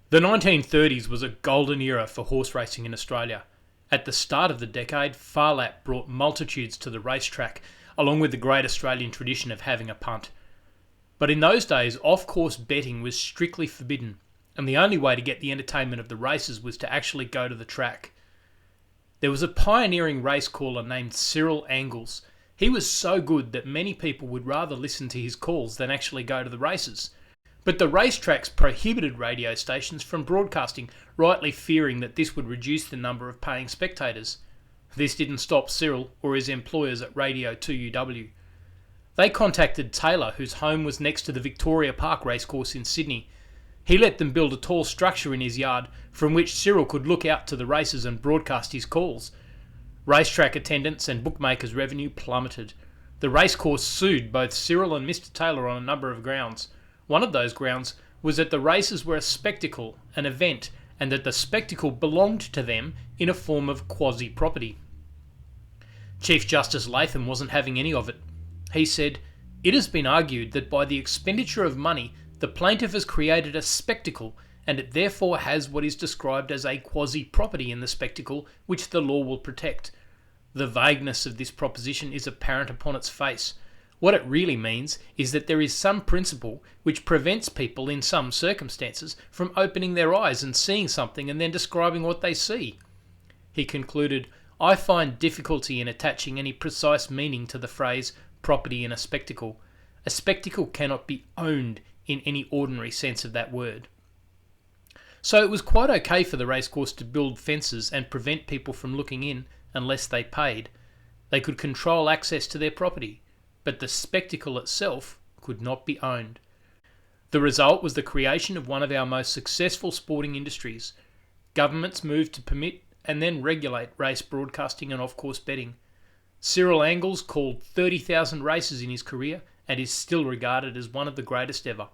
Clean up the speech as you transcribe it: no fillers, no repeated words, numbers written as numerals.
The 1930s was a golden era for horse racing in Australia. At the start of the decade, Phar Lap brought multitudes to the racetrack, along with the great Australian tradition of having a punt. But in those days, off-course betting was strictly forbidden, and the only way to get the entertainment of the races was to actually go to the track. There was a pioneering race caller named Cyril Angles. He was so good that many people would rather listen to his calls than actually go to the races. But the racetracks prohibited radio stations from broadcasting, rightly fearing that this would reduce the number of paying spectators. This didn't stop Cyril or his employers at Radio 2UW. They contacted Taylor, whose home was next to the Victoria Park racecourse in Sydney. He let them build a tall structure in his yard from which Cyril could look out to the races and broadcast his calls. Racetrack attendance and bookmakers' revenue plummeted. The racecourse sued both Cyril and Mr. Taylor on a number of grounds. One of those grounds was that the races were a spectacle, an event, and that the spectacle belonged to them in a form of quasi-property. Chief Justice Latham wasn't having any of it. He said, "It has been argued that by the expenditure of money, the plaintiff has created a spectacle, and it therefore has what is described as a quasi-property in the spectacle which the law will protect. The vagueness of this proposition is apparent upon its face. What it really means is that there is some principle which prevents people in some circumstances from opening their eyes and seeing something and then describing what they see." He concluded, "I find difficulty in attaching any precise meaning to the phrase property in a spectacle. A spectacle cannot be owned in any ordinary sense of that word." So it was quite okay for the racecourse to build fences and prevent people from looking in unless they paid. They could control access to their property, but the spectacle itself could not be owned. The result was the creation of one of our most successful sporting industries. Governments moved to permit and then regulate race broadcasting and off-course betting. Cyril Angles called 30,000 races in his career and is still regarded as one of the greatest ever.